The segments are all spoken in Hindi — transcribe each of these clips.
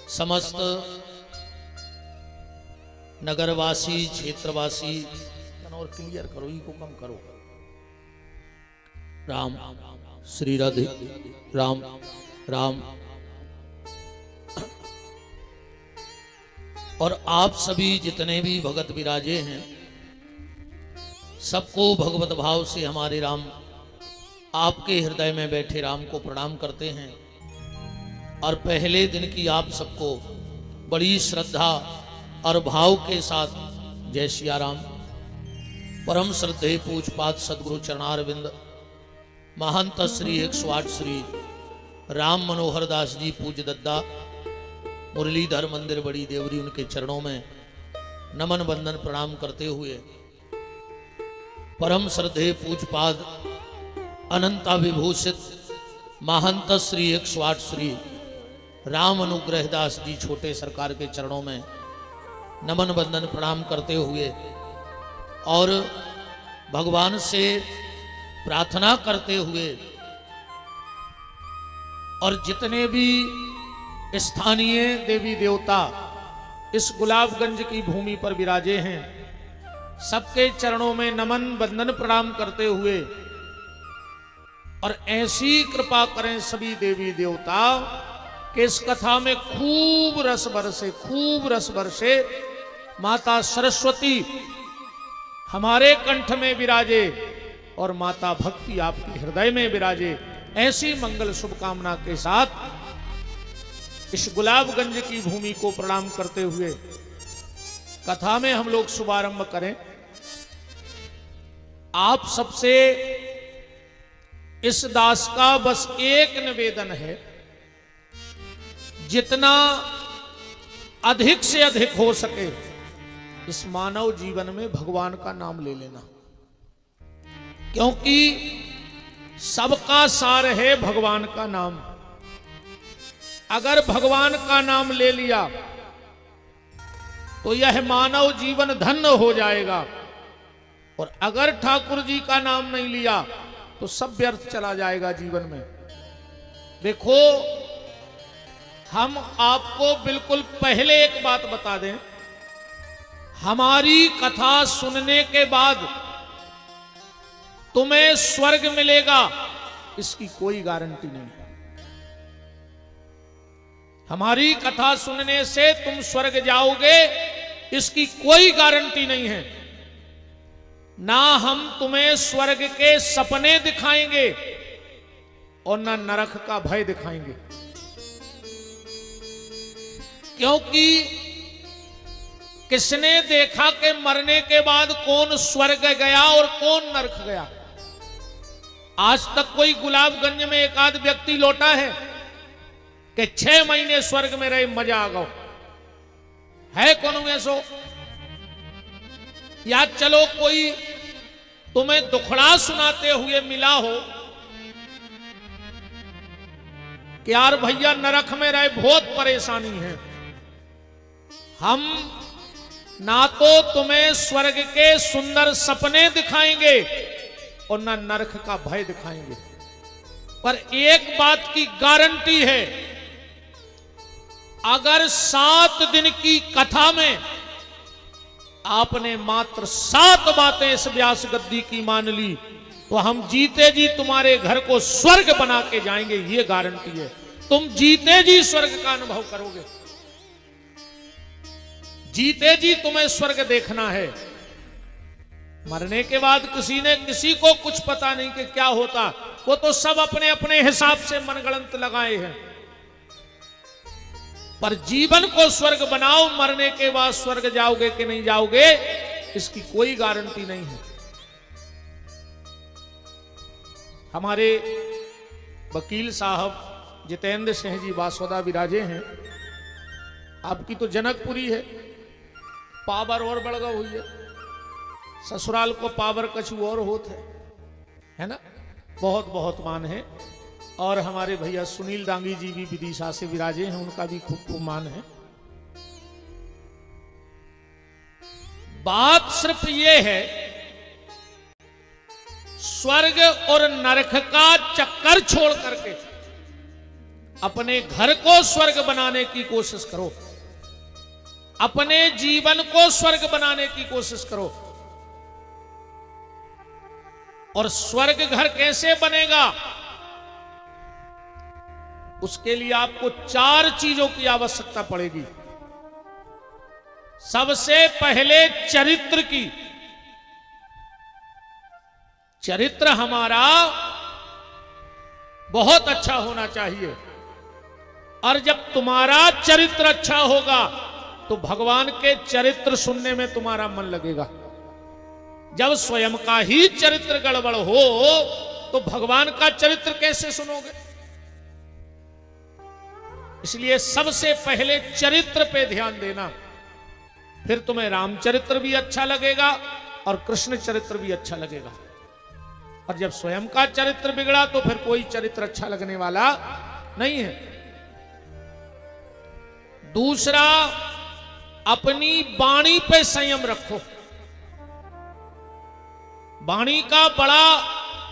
समस्त नगरवासी क्षेत्रवासी और क्लियर करो, ई को कम करो। राम श्री राधे राम राम। और आप सभी जितने भी भगत विराजे हैं सबको भगवत भाव से हमारे राम आपके हृदय में बैठे राम को प्रणाम करते हैं। और पहले दिन की आप सबको बड़ी श्रद्धा और भाव के साथ जय सिया राम। परम श्रद्धेय पूजपाद सदगुरु चरणारविंद महंत श्री 108 श्री राम मनोहर दास जी पूज्य दद्दा मुरलीधर मंदिर बड़ी देवरी, उनके चरणों में नमन बंदन प्रणाम करते हुए परम श्रद्धेय पूजपाद अनंता विभूषित महंत श्री 108 श्री राम अनुग्रह दास जी छोटे सरकार के चरणों में नमन बंदन प्रणाम करते हुए और भगवान से प्रार्थना करते हुए और जितने भी स्थानीय देवी देवता इस गुलाबगंज की भूमि पर विराजे हैं सबके चरणों में नमन बंदन प्रणाम करते हुए और ऐसी कृपा करें सभी देवी देवता कि इस कथा में खूब रस बरसे माता सरस्वती हमारे कंठ में विराजे और माता भक्ति आपके हृदय में विराजे। ऐसी मंगल शुभकामना के साथ इस गुलाबगंज की भूमि को प्रणाम करते हुए कथा में हम लोग शुभारंभ करें। आप सबसे इस दास का बस एक निवेदन है, जितना अधिक से अधिक हो सके इस मानव जीवन में भगवान का नाम ले लेना, क्योंकि सबका सार है भगवान का नाम। अगर भगवान का नाम ले लिया तो यह मानव जीवन धन्य हो जाएगा, और अगर ठाकुर जी का नाम नहीं लिया तो सब व्यर्थ चला जाएगा जीवन में। देखो, हम आपको बिल्कुल पहले एक बात बता दें, हमारी कथा सुनने के बाद तुम्हें स्वर्ग मिलेगा इसकी कोई गारंटी नहीं है। हमारी कथा सुनने से तुम स्वर्ग जाओगे इसकी कोई गारंटी नहीं है। ना हम तुम्हें स्वर्ग के सपने दिखाएंगे और ना नरक का भय दिखाएंगे, क्योंकि किसने देखा कि मरने के बाद कौन स्वर्ग गया और कौन नरक गया? आज तक कोई गुलाबगंज में एक आध व्यक्ति लौटा है कि 6 महीने स्वर्ग में रहे मजा आ गया है? कौन ऐसो? या चलो कोई तुम्हें दुखड़ा सुनाते हुए मिला हो कि यार भैया नरक में रहे बहुत परेशानी है। हम ना तो तुम्हें स्वर्ग के सुंदर सपने दिखाएंगे और ना नरक का भय दिखाएंगे, पर एक बात की गारंटी है, अगर 7 दिन की कथा में आपने मात्र 7 बातें इस व्यास गद्दी की मान ली तो हम जीते जी तुम्हारे घर को स्वर्ग बना के जाएंगे, ये गारंटी है। तुम जीते जी स्वर्ग का अनुभव करोगे, जीते जी तुम्हें स्वर्ग देखना है। मरने के बाद किसी ने किसी को कुछ पता नहीं कि क्या होता, वो तो सब अपने अपने हिसाब से मनगढ़ंत लगाए हैं। पर जीवन को स्वर्ग बनाओ, मरने के बाद स्वर्ग जाओगे कि नहीं जाओगे इसकी कोई गारंटी नहीं है। हमारे वकील साहब जितेंद्र सिंह जी बासोदा विराजे हैं। आपकी तो जनकपुरी है, पावर और बढ़ गई हुई है, ससुराल को पावर कछु और होत है ना? बहुत बहुत मान है। और हमारे भैया सुनील दांगी जी भी विदिशा से विराजे हैं, उनका भी खूब खूब मान है। बात सिर्फ ये है, स्वर्ग और नरक का चक्कर छोड़ करके अपने घर को स्वर्ग बनाने की कोशिश करो, अपने जीवन को स्वर्ग बनाने की कोशिश करो। और स्वर्ग घर कैसे बनेगा, उसके लिए आपको 4 चीजों की आवश्यकता पड़ेगी। सबसे पहले चरित्र की। चरित्र हमारा बहुत अच्छा होना चाहिए, और जब तुम्हारा चरित्र अच्छा होगा तो भगवान के चरित्र सुनने में तुम्हारा मन लगेगा। जब स्वयं का ही चरित्र गड़बड़ हो तो भगवान का चरित्र कैसे सुनोगे? इसलिए सबसे पहले चरित्र पे ध्यान देना, फिर तुम्हें रामचरित्र भी अच्छा लगेगा और कृष्ण चरित्र भी अच्छा लगेगा। और जब स्वयं का चरित्र बिगड़ा तो फिर कोई चरित्र अच्छा लगने वाला नहीं है। दूसरा, अपनी वाणी पे संयम रखो। वाणी का बड़ा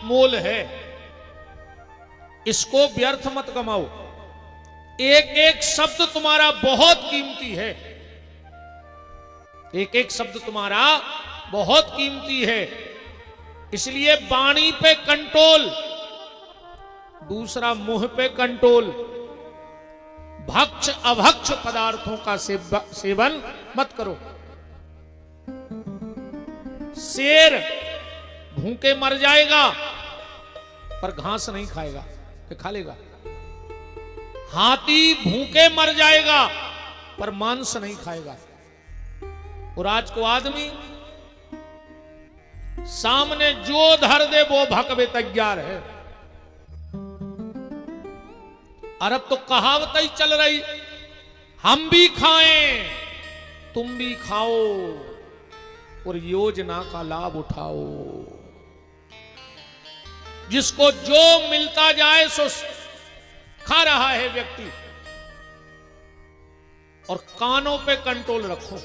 मोल है, इसको व्यर्थ मत गमाओ। एक एक शब्द तुम्हारा बहुत कीमती है, एक एक शब्द तुम्हारा बहुत कीमती है, इसलिए वाणी पे कंट्रोल। दूसरा, मुंह पे कंट्रोल। भक्ष अभक्ष पदार्थों का सेवन मत करो। शेर भूखे मर जाएगा पर घास नहीं खाएगा, तो खा लेगा। हाथी भूखे मर जाएगा पर मांस नहीं खाएगा। और आज को आदमी सामने जो धर दे वो भकवे तैयार है। अरब तो कहावत ही चल रही, हम भी खाएं तुम भी खाओ और योजना का लाभ उठाओ। जिसको जो मिलता जाए सो खा रहा है व्यक्ति। और कानों पे कंट्रोल रखो।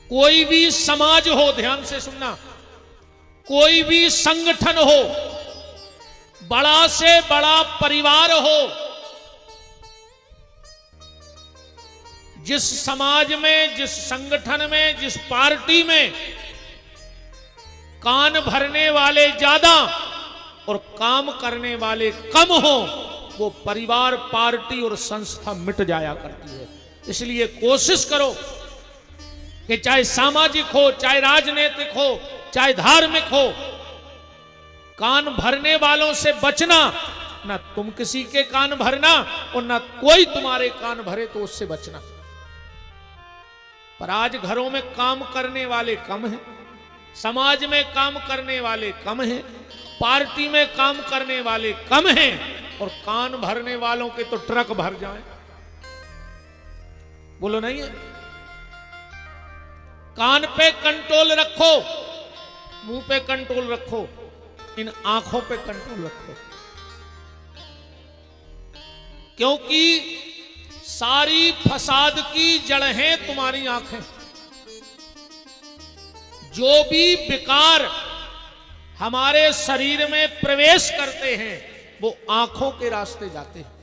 कोई भी समाज हो, ध्यान से सुनना, कोई भी संगठन हो, बड़ा से बड़ा परिवार हो, जिस समाज में, जिस संगठन में, जिस पार्टी में कान भरने वाले ज्यादा और काम करने वाले कम हो, वो परिवार, पार्टी और संस्था मिट जाया करती है। इसलिए कोशिश करो कि चाहे सामाजिक हो, चाहे राजनीतिक हो, चाहे धार्मिक हो, कान भरने वालों से बचना। ना तुम किसी के कान भरना और ना कोई तुम्हारे कान भरे तो उससे बचना। पर आज घरों में काम करने वाले कम हैं, समाज में काम करने वाले कम हैं, पार्टी में काम करने वाले कम हैं, और कान भरने वालों के तो ट्रक भर जाएं। बोलो नहीं है? कान पे कंट्रोल रखो, मुंह पे कंट्रोल रखो, इन आंखों पे कंट्रोल रखो। क्योंकि सारी फसाद की जड़ है तुम्हारी आंखें। जो भी विकार हमारे शरीर में प्रवेश करते हैं वो आंखों के रास्ते जाते हैं।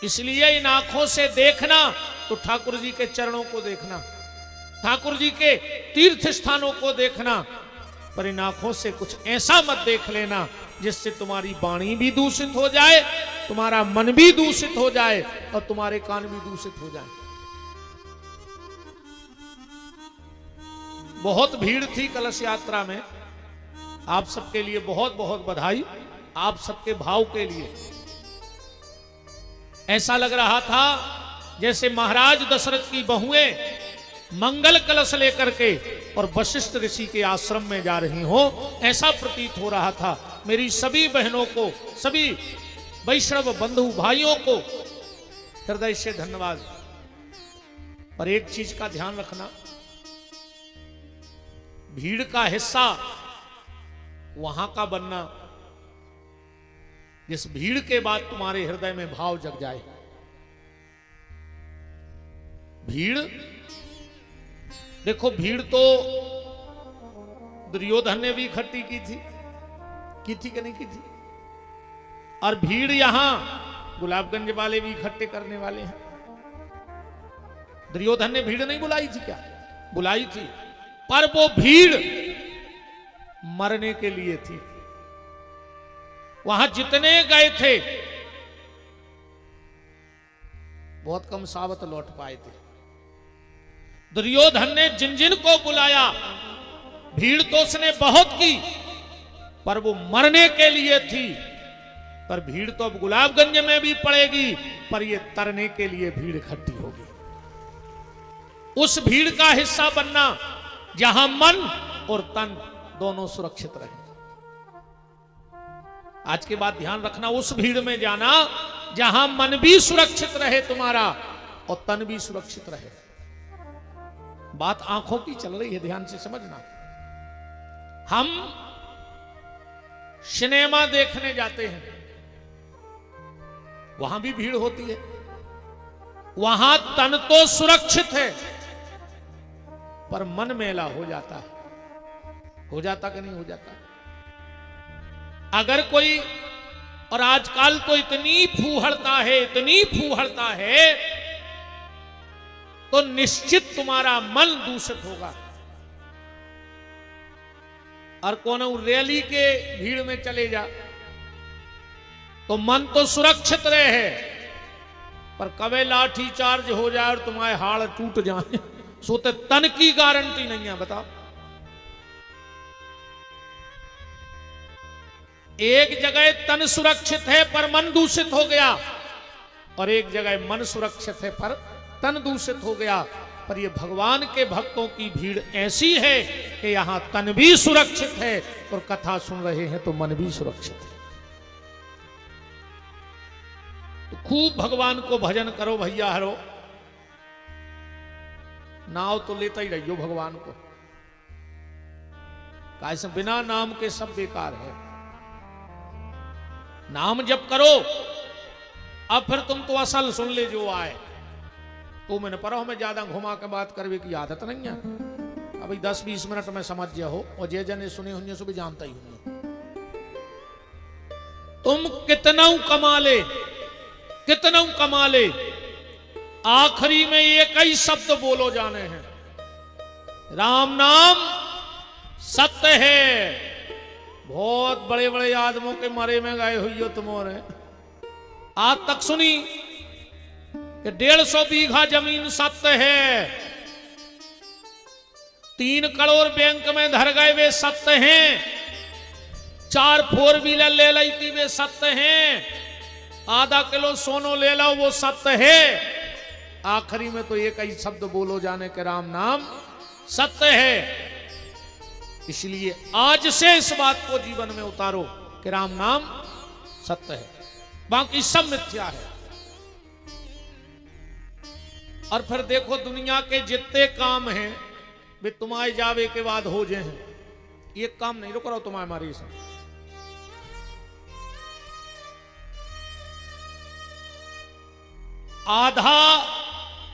इसलिए इन आंखों से देखना तो ठाकुर जी के चरणों को देखना, ठाकुर जी के तीर्थ स्थानों को देखना, पर इन आंखों से कुछ ऐसा मत देख लेना जिससे तुम्हारी वाणी भी दूषित हो जाए, तुम्हारा मन भी दूषित हो जाए और तुम्हारे कान भी दूषित हो जाए। बहुत भीड़ थी कलश यात्रा में। आप सबके लिए बहुत बहुत बधाई, आप सबके भाव के लिए। ऐसा लग रहा था जैसे महाराज दशरथ की बहुएं मंगल कलश लेकर के और वशिष्ठ ऋषि के आश्रम में जा रही हो, ऐसा प्रतीत हो रहा था। मेरी सभी बहनों को, सभी वैष्णव बंधु भाइयों को हृदय से धन्यवाद। पर एक चीज का ध्यान रखना, भीड़ का हिस्सा वहां का बनना जिस भीड़ के बाद तुम्हारे हृदय में भाव जग जाए। भीड़ देखो, भीड़ तो दुर्योधन ने भी इकट्ठी की थी कि नहीं की थी? और भीड़ यहां गुलाबगंज वाले भी इकट्ठे करने वाले हैं। दुर्योधन ने भीड़ नहीं बुलाई थी क्या? बुलाई थी, पर वो भीड़ मरने के लिए थी। वहां जितने गए थे बहुत कम सावत लौट पाए थे। दुर्योधन ने जिन जिन को बुलाया, भीड़ तो उसने बहुत की, पर वो मरने के लिए थी। पर भीड़ तो अब गुलाबगंज में भी पड़ेगी, पर ये तरने के लिए भीड़ इकट्ठी होगी। उस भीड़ का हिस्सा बनना जहां मन और तन दोनों सुरक्षित रहे। आज के बाद ध्यान रखना, उस भीड़ में जाना जहां मन भी सुरक्षित रहे तुम्हारा और तन भी सुरक्षित रहे। बात आंखों की चल रही है, ध्यान से समझना। हम सिनेमा देखने जाते हैं, वहां भी भीड़ होती है। वहां तन तो सुरक्षित है, पर मन मेला हो जाता है। हो जाता कि नहीं हो जाता? अगर कोई, और आजकल तो इतनी फूहड़ता है, इतनी फूहड़ता है, तो निश्चित तुम्हारा मन दूषित होगा। और कौन रैली के भीड़ में चले जा तो मन तो सुरक्षित रहे, पर कभी लाठी चार्ज हो जाए और तुम्हारे हाड़ टूट जाए, सोते तन की गारंटी नहीं है। बताओ, एक जगह तन सुरक्षित है पर मन दूषित हो गया, और एक जगह मन सुरक्षित है पर तन दूषित हो गया। पर ये भगवान के भक्तों की भीड़ ऐसी है कि यहां तन भी सुरक्षित है और कथा सुन रहे हैं तो मन भी सुरक्षित है। तो खूब भगवान को भजन करो भैया हरो, नाव तो लेता ही रहियो भगवान को। कैसे बिना नाम के सब बेकार है। नाम जप करो, अब फिर तुम तो असल सुन ले जो आए। तो मैंने पर हमें ज्यादा घुमा के बात करने की आदत नहीं है। अभी 10-20 मिनट में समझ गया हो, और जे जने सुने होंगे सो भी जानता ही होंगे। तुम कितना कमा ले, आखिरी में एक ही शब्द बोलो जाने हैं, राम नाम सत्य है। बहुत बड़े बड़े आदमों के मरे में गए हुई हो तुम्हारे, आज तक सुनी कि 150 बीघा जमीन सत्य है, 3 करोड़ बैंक में धर गए वे सत्य हैं, 4 4 व्हीलर ले ली थी वे सत्य हैं, आधा किलो सोनो ले लो वो सत्य है। आखिरी में तो एक ही शब्द बोलो जाने के राम नाम सत्य है। इसलिए आज से इस बात को जीवन में उतारो कि राम नाम सत्य है, बाकी सब मिथ्या है। और फिर देखो दुनिया के जितने काम हैं वे तुम्हारे जावे के बाद हो जाए हैं, ये काम नहीं रुक रहा तुम्हारे मारी से। आधा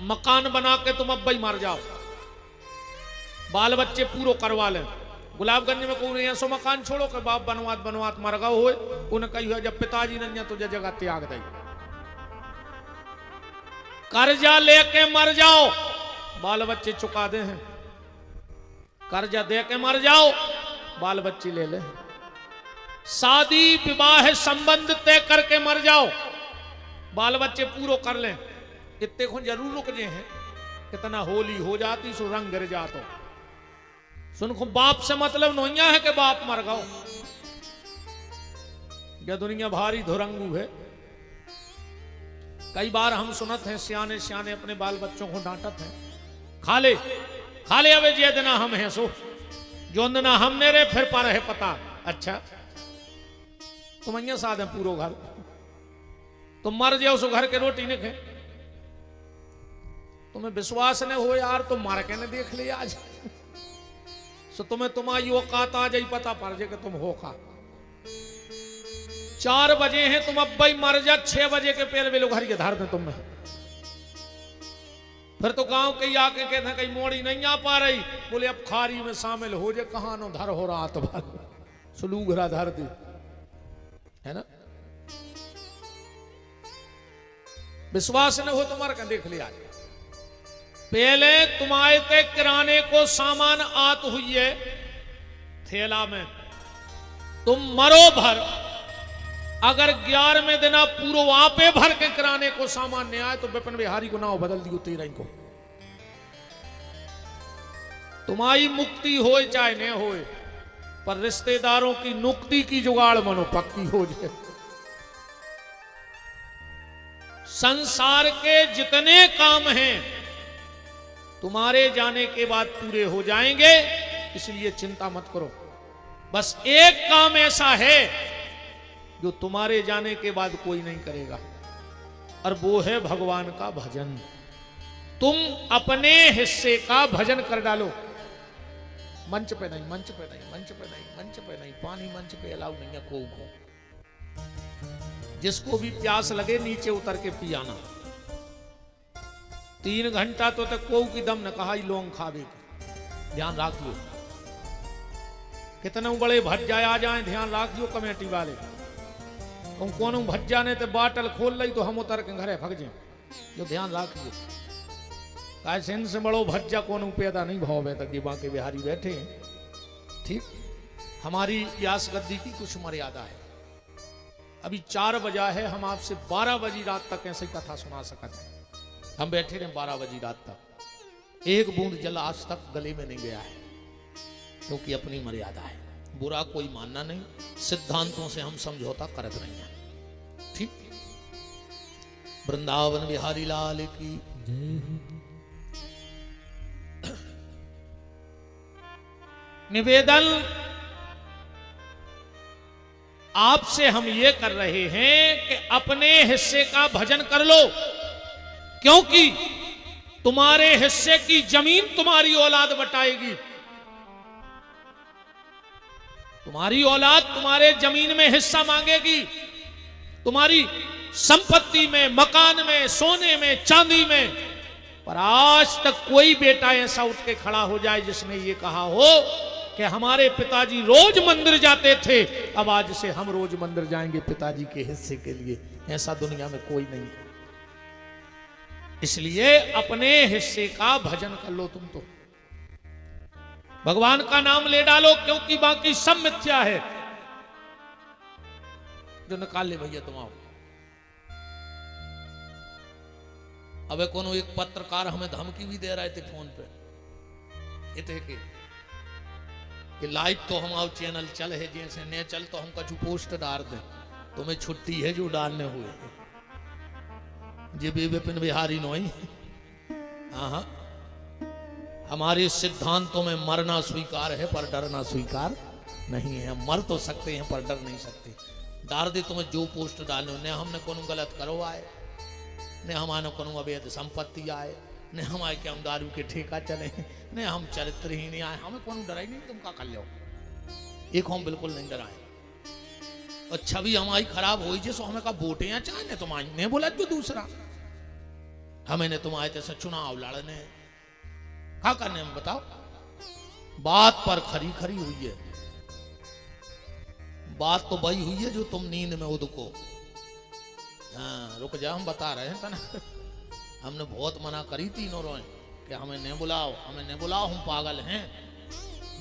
मकान बना के तुम अब भाई मर जाओ, बाल बच्चे पूरो करवा लें। गुलाबगंज में कोई नहीं सो मकान छोड़ो के बाप बनवात मर गए हो, उन्हें कही जब पिताजी नहीं तुझे जगह त्याग दे, कर्जा लेके मर जाओ, बाल बच्चे चुका दे हैं। कर्जा दे के मर जाओ, बाल बच्चे ले ले। शादी विवाह संबंध तय करके मर जाओ, बाल बच्चे पूरो कर लें। इतने को जरूर रुक जे हैं, कितना होली हो जाती सो रंग गिर जातो। सुन को बाप से मतलब नहीं है कि बाप मर गओ, यह दुनिया भारी धुरंगू है। कई बार हम सुनत हैं सियाने सियाने अपने बाल बच्चों को डांटत हैं, खा ले अबे जे देना हम हैं सो, जो देना हमने रे फिर पर है पता। अच्छा तुम अं साध है पूरो घर, तुम मर जाओ सो घर के रोटी नहीं खे, तुम्हें विश्वास नहीं हो यार तो मार के ने देख लिया आज, सो तुम्हें तुम्हारी औकात आ जाई पता पड़ जाए कि तुम हो खा। 4 बजे हैं तुम अब भाई मर जा, 6 बजे के पहले वे लोग घर के धार में तुम्हें। फिर तो गांव के आके कहते हैं कहीं मोड़ी नहीं आ पा रही, बोले अब खारी में शामिल हो जाए, कहां नो धर हो रहा तो सुलूघरा धर दी है ना। विश्वास न हो तुम्हारे का देख लिया। पहले तुम्हारे ते किराने को सामान आत हुई है थैला में, तुम मरो भर, अगर 11वें दिन पूरो आपे भर के किराने को सामान नहीं आए तो विपिन बिहारी को नाव बदल दियो 13 को। तुम्हारी मुक्ति होए चाहे न होए, पर रिश्तेदारों की नुक्ति की जुगाड़ मनो पक्की हो जाए। संसार के जितने काम हैं तुम्हारे जाने के बाद पूरे हो जाएंगे, इसलिए चिंता मत करो। बस एक काम ऐसा है जो तुम्हारे जाने के बाद कोई नहीं करेगा, और वो है भगवान का भजन। तुम अपने हिस्से का भजन कर डालो। मंच पे नहीं, मंच पे नहीं, मंच पे नहीं, मंच पे नहीं, पानी मंच पे अलाउ नहीं है को। जिसको भी प्यास लगे नीचे उतर के पियाना। 3 घंटा तो तक को की दम न कहा लोंग खावे की, ध्यान रखियो। कितने बड़े भज्जा आ जाए ध्यान रखियो कमेटी वाले। तुम कौन भज जाने ते बाटल खोल ली तो हम उतर के घरे भग जाए, जो ध्यान रखियो। कैसे से बड़ो भज्जा कौन पैदा नहीं भाव है तक ये बाके बिहारी बैठे हैं। ठीक, हमारी व्यास गद्दी की कुछ मर्यादा है। अभी 4 बजा है, हम आपसे 12 बजी रात तक ऐसे कथा सुना सकते हैं। हम बैठे रहे 12 बजी रात तक, एक बूंद जल आज तक गले में नहीं गया है, क्योंकि अपनी मर्यादा है। बुरा कोई मानना नहीं, सिद्धांतों से हम समझौता करत नहीं है। ठीक, वृंदावन बिहारी लाल की निवेदन आपसे हम ये कर रहे हैं कि अपने हिस्से का भजन कर लो, क्योंकि तुम्हारे हिस्से की जमीन तुम्हारी औलाद बटाएगी। तुम्हारी औलाद तुम्हारे जमीन में हिस्सा मांगेगी, तुम्हारी संपत्ति में, मकान में, सोने में, चांदी में। पर आज तक कोई बेटा ऐसा उठ के खड़ा हो जाए जिसने ये कहा हो कि हमारे पिताजी रोज मंदिर जाते थे, अब आज से हम रोज मंदिर जाएंगे पिताजी के हिस्से के लिए। ऐसा दुनिया में कोई नहीं है। इसलिए अपने हिस्से का भजन कर लो। तुम तो भगवान का नाम ले डालो, क्योंकि बाकी सब मिथ्या है। जो निकाल ले भैया तुम आओ। अबे कोनो एक पत्रकार हमें धमकी भी दे रहे थे फोन पे, इतने कि लाइव तो हम आओ चैनल चल है, जैसे ने चल तो हम कछु पोस्ट डाल दे, तुम्हें छुट्टी है जो डालने हुए जी विपिन बिहारी नोई। हाँ, हमारे सिद्धांतों में मरना स्वीकार है पर डरना स्वीकार नहीं है। हम मर तो सकते हैं पर डर नहीं सकते। डाल दे तुम्हें जो पोस्ट डालने, ने हमने कोनो गलत करो आए, ने हमारे कोनो अवैध संपत्ति आए, ने हमारे क्या हम दारू के ठेका चले, ने हम चरित्रहीन नहीं आए, हमें कोनो डराई नहीं। तुम का कर लो, एक हम बिल्कुल नहीं डराए। और छवि हमारी खराब हो जैसो हमें का वोटे या चाहे तुम्हारी ने बोला जो दूसरा हमें ने तुम आए थे चुनाव लड़ने, क्या करने हम बताओ। बात पर खरी खरी हुई है, बात तो वही हुई है जो तुम नींद में उदको। हाँ रुक जा, हम बता रहे हैं ना। हमने बहुत मना करी तीनों रोए कि हमें नहीं बुलाओ, हमें नहीं बुलाओ, हम पागल हैं।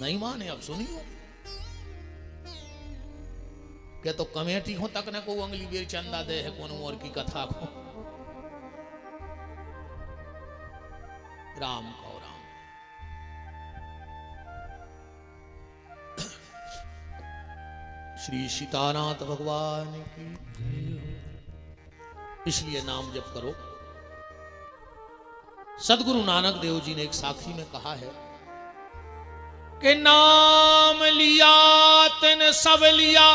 नहीं माने, अब सुनियो के तो कमेटी हो तक ने को अगली बेर चंदा दे है कौन और की कथा को। राम को राम। श्री सीतानाथ भगवान की। इसलिए नाम जप करो। सदगुरु नानक देव जी ने एक साखी में कहा है कि नाम लिया तिन सब लिया,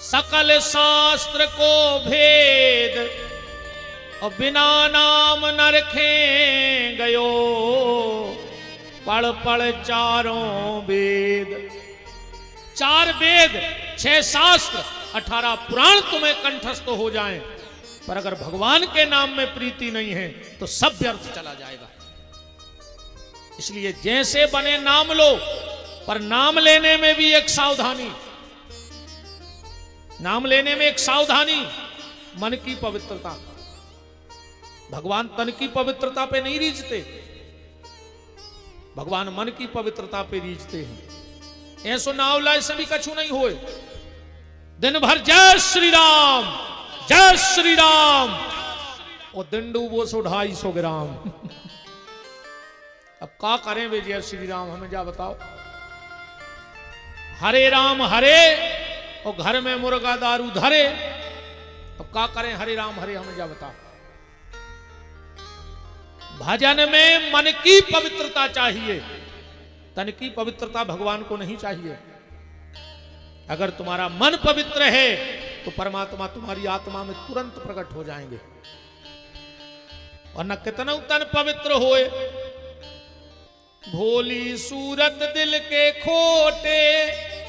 सकल शास्त्र को भेद, और बिना नाम न रखे गयो, पढ़ पढ़ चारों वेद। 4 वेद, 6 शास्त्र, 18 पुराण तुम्हें कंठस्थ हो जाएं, पर अगर भगवान के नाम में प्रीति नहीं है तो सब व्यर्थ चला जाएगा। इसलिए जैसे बने नाम लो, पर नाम लेने में भी एक सावधानी। नाम लेने में एक सावधानी, मन की पवित्रता। भगवान तन की पवित्रता पे नहीं रीझते, भगवान मन की पवित्रता पे रीझते हैं। ऐसो नावला सभी कछु नहीं होए, दिन भर जय श्री राम जय श्री राम, और दिन डूबो सो 250 ग्राम। अब क्या करें वे जय श्री राम, हमें जा बताओ। हरे राम हरे और घर में मुर्गा दारू धरे, अब क्या करें हरे राम हरे, हमें जा बताओ। भजन में मन की पवित्रता चाहिए, तन की पवित्रता भगवान को नहीं चाहिए। अगर तुम्हारा मन पवित्र है तो परमात्मा तुम्हारी आत्मा में तुरंत प्रकट हो जाएंगे। और न कितना तन पवित्र होए, भोली सूरत दिल के खोटे,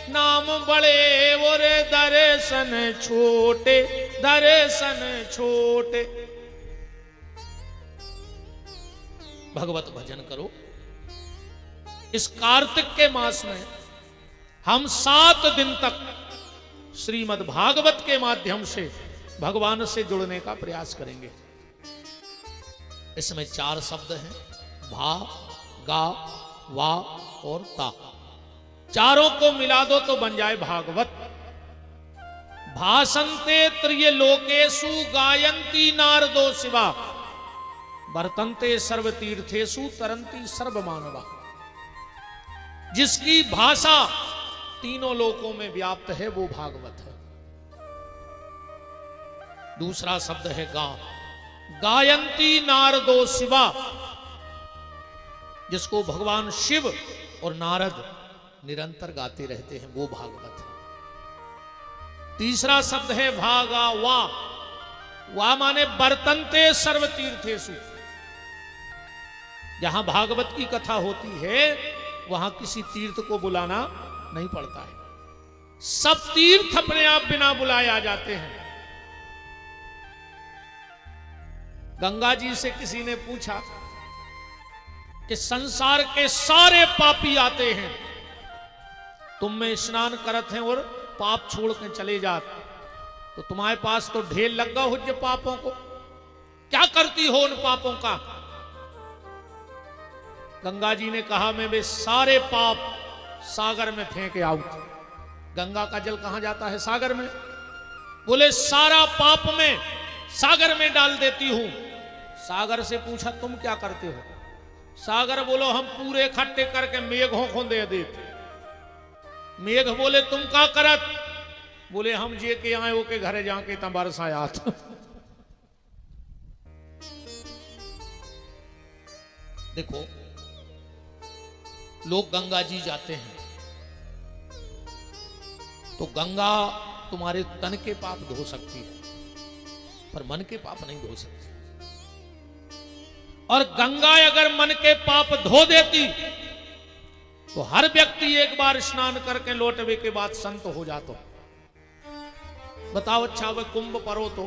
नाम बड़े और दर्शन छोटे, दर्शन छोटे। भगवत भजन करो। इस कार्तिक के मास में हम 7 दिन तक श्रीमद् भागवत के माध्यम से भगवान से जुड़ने का प्रयास करेंगे। इसमें 4 शब्द हैं, भा, गा, वा और ता। चारों को मिला दो तो बन जाए भागवत। भासन्ते त्रिय लोकेषु गायन्ति नारदो शिवा, वर्तन्ते सर्व तीर्थेषु तरन्ति सर्व मानवा। जिसकी भाषा तीनों लोकों में व्याप्त है वो भागवत है। दूसरा शब्द है गा, गायन्ति नारदो शिवा, जिसको भगवान शिव और नारद निरंतर गाते रहते हैं वो भागवत है। तीसरा शब्द है भागा वा, वा माने वर्तन्ते सर्व तीर्थेषु। जहां भागवत की कथा होती है वहां किसी तीर्थ को बुलाना नहीं पड़ता है, सब तीर्थ अपने आप बिना बुलाए आ जाते हैं। गंगा जी से किसी ने पूछा कि संसार के सारे पापी आते हैं, तुम में स्नान करत हैं और पाप छोड़ के चले जाते, तो तुम्हारे पास तो ढेर लगा हो जो पापों को, क्या करती हो उन पापों का? गंगा जी ने कहा मैं वे सारे पाप सागर में फेंक आऊं। गंगा का जल कहां जाता है? सागर में। बोले सारा पाप में सागर में डाल देती हूं। सागर से पूछा तुम क्या करते हो? सागर बोलो हम पूरे इकट्ठे करके मेघों को दे देते। मेघ बोले तुम क्या करत? बोले हम जे के आए हो के घरे जाके तब बरसायात। देखो लोग गंगा जी जाते हैं तो गंगा तुम्हारे तन के पाप धो सकती है पर मन के पाप नहीं धो सकती। और गंगा अगर मन के पाप धो देती तो हर व्यक्ति एक बार स्नान करके लौटने के बाद संत हो जाता। बताओ अच्छा वह कुंभ परो तो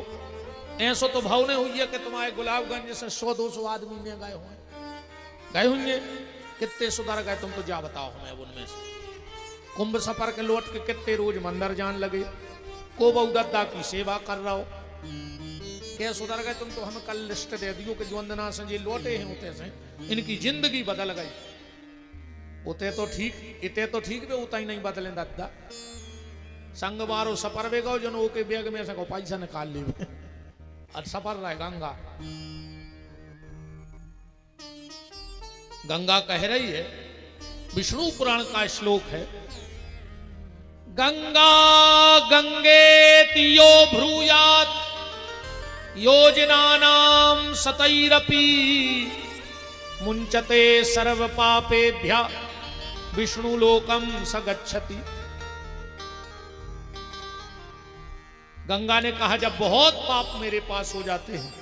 ऐसो तो भाव नहीं हुई है कि तुम्हारे गुलाबगंज से 100-200 आदमी में गए होंगे। कितने सुधर गए तुम तो जा बताओ हमें उनमें से। कुंभ सफर के लौट के कितने रोज मंदिर जान लगे, को बहुदत्ता की सेवा कर रहा हो, क्या सुधर गए तुम तो हमें कल लिस्ट दे दियो कि जो वंदना से जी लौटे हैं उते से इनकी जिंदगी बदल गई। उते तो ठीक इते तो ठीक भी उतना ही नहीं बदले दादा। संग मारो सफर वे गो जनो के बैग में से को पैसा निकाल ली और सफर रहे गंगा। गंगा कह रही है, विष्णु पुराण का श्लोक है, गंगा गंगेति यो ब्रूयात् योजनानां सतैरपि मुंचते सर्व पापेभ्यः विष्णु लोकम स गच्छति। गंगा ने कहा जब बहुत पाप मेरे पास हो जाते हैं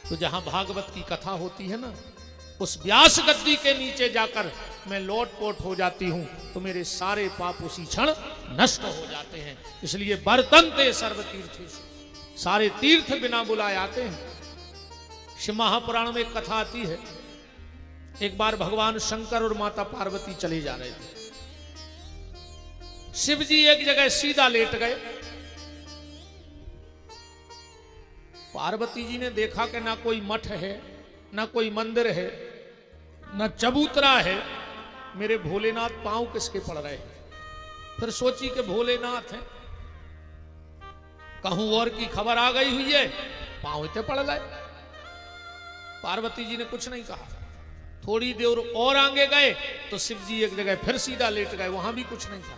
तो जहां भागवत की कथा होती है ना, उस व्यास गद्दी के नीचे जाकर मैं लोटपोट हो जाती हूं तो मेरे सारे पाप उसी क्षण नष्ट हो जाते हैं। इसलिए वर्तन्ते सर्व तीर्थेषु, सारे तीर्थ बिना बुलाए आते हैं। शिव महापुराण में एक कथा आती है, एक बार भगवान शंकर और माता पार्वती चले जा रहे थे। शिव जी एक जगह सीधा लेट गए पार्वती जी ने देखा कि ना कोई मठ है, ना कोई मंदिर है, ना चबूतरा है, मेरे भोलेनाथ पांव किसके पड़ रहे हैं। फिर सोची कि भोलेनाथ है, कहूं और की खबर आ गई हुई है, पांव इतने पड़ रहे। पार्वती जी ने कुछ नहीं कहा। थोड़ी देर और आगे गए तो शिव जी एक जगह फिर सीधा लेट गए, वहां भी कुछ नहीं था।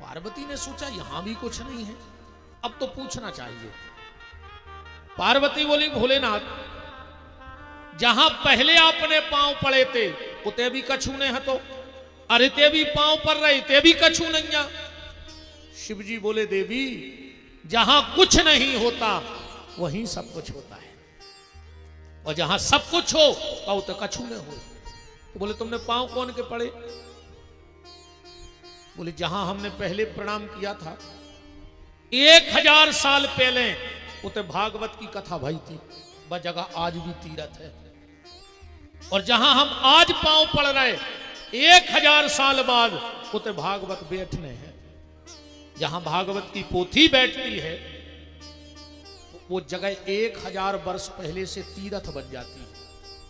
पार्वती ने सोचा यहां भी कुछ नहीं है, अब तो पूछना चाहिए। पार्वती बोली भोलेनाथ, जहां पहले आपने पांव पड़े थे उते भी कछु ने हतो, अरे ते भी पांव पड़ रहे ते भी कछु नहीं। शिव जी बोले देवी, जहां कुछ नहीं होता वहीं सब कुछ होता है, और जहां सब कुछ हो तो तो कछु न हो। तो बोले तुमने पांव कौन के पड़े? बोले जहां हमने पहले प्रणाम किया था 1000 साल पहले, उते भागवत की कथा भई थी, वह जगह आज भी तीरथ है। और जहां हम आज पांव पड़ रहे 1000 साल बाद, उते भागवत बैठने हैं। जहां भागवत की पोथी बैठती है वो जगह 1000 वर्ष पहले से तीर्थ बन जाती है।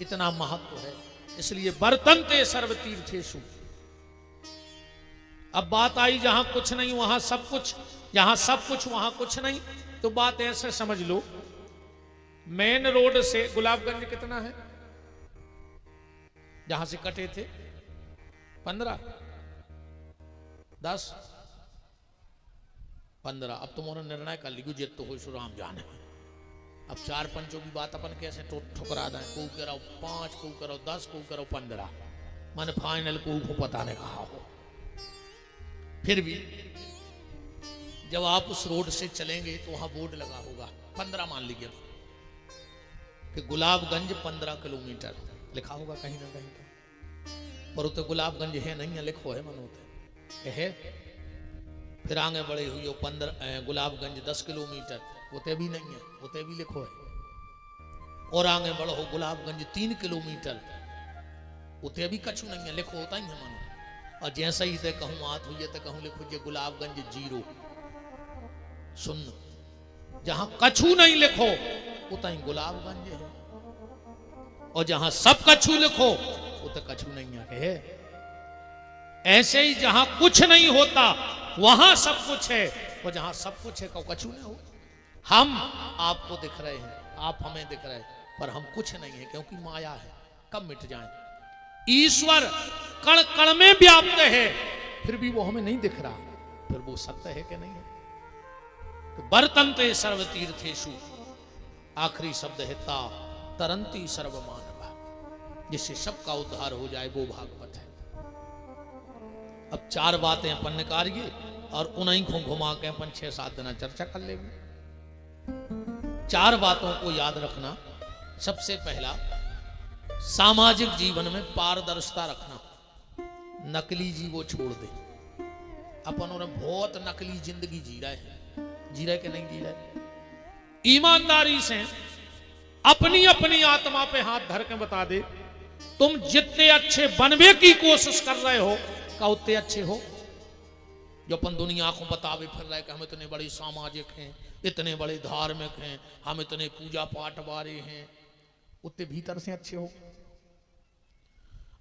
इतना महत्व है, इसलिए बर्तनते सर्व तीर्थेषु। अब बात आई जहां कुछ नहीं वहां सब कुछ, जहां सब कुछ वहां कुछ नहीं। तो बात ऐसे समझ लो, मेन रोड से गुलाबगंज कितना है? जहां से कटे थे 15, 10, 15। अब तुम्हारा निर्णय कर लीजिए, जित तो हो राम जाने। अब 4 पंचों की बात अपन कैसे ठुकरा दें? को करो 5, को करो 10, को करो 15, मन फाइनल को पता नहीं कहा हो। फिर भी जब आप उस रोड से चलेंगे तो वहां बोर्ड लगा होगा 15, मान लीजिए कि गुलाबगंज 15 किलोमीटर लिखा होगा कहीं ना कहीं। पर उते गुलाबगंज है नहीं है, लिखो है मनोते है। फिर आगे बढ़े हुई 15 गुलाबगंज 10 किलोमीटर, उते भी नहीं है, उते भी लिखो है। और आगे बढ़ो गुलाबगंज 3 किलोमीटर, उते भी कछु नहीं है, लिखो होता ही है मनो। और जैसे ही ते कहूं आत हुई तो कहूं लिखो जे गुलाबगंज 0 सुन। जहां कछु नहीं लिखो उतना ही गुलाबगंज है, और जहां सब कछु लिखो उतना कछु नहीं है। ऐसे ही जहां कुछ नहीं होता वहां सब कुछ है, और जहां सब कुछ है कछु नहीं हो। हम आपको दिख रहे हैं, आप हमें दिख रहे हैं, पर हम कुछ नहीं है, क्योंकि माया है, कब मिट जाए। ईश्वर कण कण में व्याप्त है, फिर भी वो हमें नहीं दिख रहा, फिर वो सत्य है कि नहीं है। तो बर्तनते सर्व तीर्थेषु, आखिरी शब्द है ता तरंती सर्व मानवा, जिससे सबका उद्धार हो जाए, वो भागवत है। अब 4 बातें अपन निकालिए और उन्हीं को घुमा के अपन 6-7 दिन चर्चा कर लेंगे। 4 बातों को याद रखना। सबसे पहला, सामाजिक जीवन में पारदर्शिता रखना। नकली जी वो छोड़ दे। अपन और बहुत नकली जिंदगी जी रहे कि नहीं जी रहे। ईमानदारी से अपनी अपनी आत्मा पे हाथ धर के बता दे, तुम जितने अच्छे बनने की कोशिश कर रहे हो का उतने अच्छे हो। जो अपन दुनिया को बतावे फिर रहे कि हम इतने बड़े सामाजिक हैं, इतने बड़े धार्मिक हैं, हम इतने पूजा पाठ वाले हैं, उतने भीतर से अच्छे हो।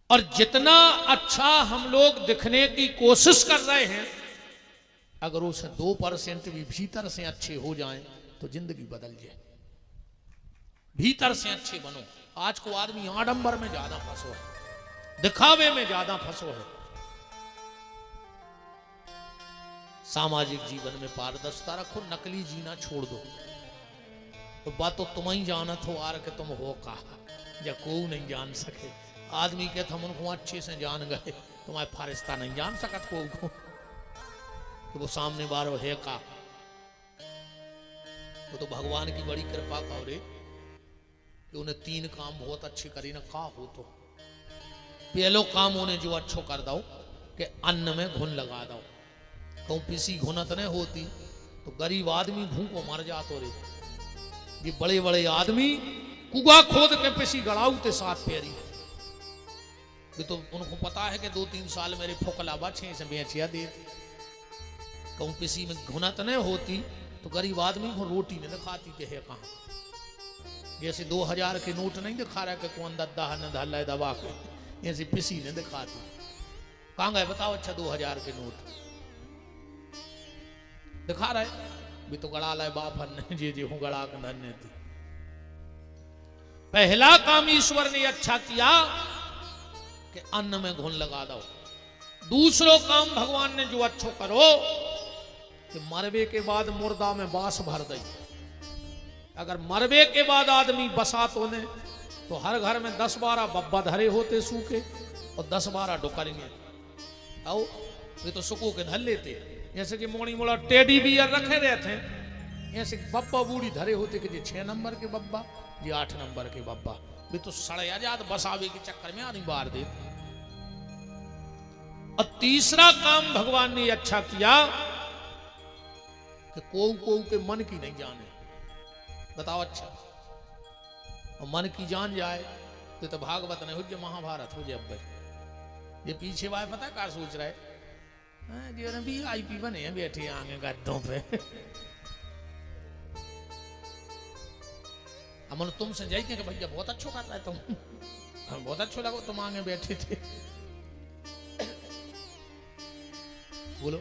और जितना अच्छा हम लोग दिखने की कोशिश कर रहे हैं, अगर उसे 2% भी भीतर से अच्छे हो जाएं तो जिंदगी बदल जाए। भीतर से अच्छे बनो। आज को आदमी आडंबर में ज्यादा फंसो है, दिखावे में ज्यादा फंसो है। सामाजिक जीवन में पारदर्शिता रखो, नकली जीना छोड़ दो। तो बात तो तुम ही जानत हो आर के तुम हो कहा, या कोई नहीं जान सके। आदमी के हम उनको अच्छे से जान गए, तुम्हारे फारिस्ता नहीं जान सकत को कि वो सामने बार है का। वो तो भगवान की बड़ी कृपा का रे कि उन्हें 3 काम बहुत अच्छे करी ना का हो। तो पहलो काम उन्हें जो अच्छो कर दो कि अन्न में घुन लगा दो। कहूँ पिसी घुनत नहीं होती तो गरीब आदमी भूखों मर जातो रे। ये बड़े बड़े आदमी कुआ खोद के पिसी गड़ाऊते 7 पैरी। तो उनको पता है कि 2-3 साल मेरे फोकला बचे से बेचिया दे। कहूँ पिसी में घुनत नहीं होती तो गरीब आदमी को रोटी नहीं दिखाती के है कहाँ। जैसे 2000 के नोट नहीं दिखा रहा कि कौन दद्दा न धल्ला दबा के, ऐसे पिसी नहीं दिखाती। कहाँ गए बताओ? अच्छा 2000 के नोट दिखा रहे भी तो गड़ा लाए बाप ने जे हूं गड़ा के धन्य थी। पहला काम ईश्वर ने अच्छा किया कि अन्न में घुन लगा दो। दूसरो काम भगवान ने जो अच्छो करो कि मरवे के बाद मुर्दा में बास भर दई। अगर मरवे के बाद आदमी बसात होने तो हर घर में 10-12 बब्बा धरे होते सूखे और 10-12 डुकरेंगे। आओ ये तो सुको के धर लेते, जैसे कि मोड़ी मोड़ा टेडी बियर रखे रहते हैं, ऐसे बब्बा बूढ़ी धरे होते कि 6 नंबर के बब्बा, जी 8 नंबर के बब्बा भी तो सड़े आजाद बसावे के चक्कर में आदमी बाहर दे। और तीसरा काम भगवान ने अच्छा किया कि को के मन की नहीं जाने। बताओ अच्छा, और मन की जान जाए तो भागवत नहीं हो जाए, महाभारत हो जाए। अब ये पीछे वाले पता क्या सोच रहा है, जी VIP बने हैं बैठे आगे गद्दों पे। अमन तुमसे जाइए कि भैया बहुत अच्छा कर रहा है तुम, बहुत अच्छा लगा तुम आगे बैठे थे। बोलो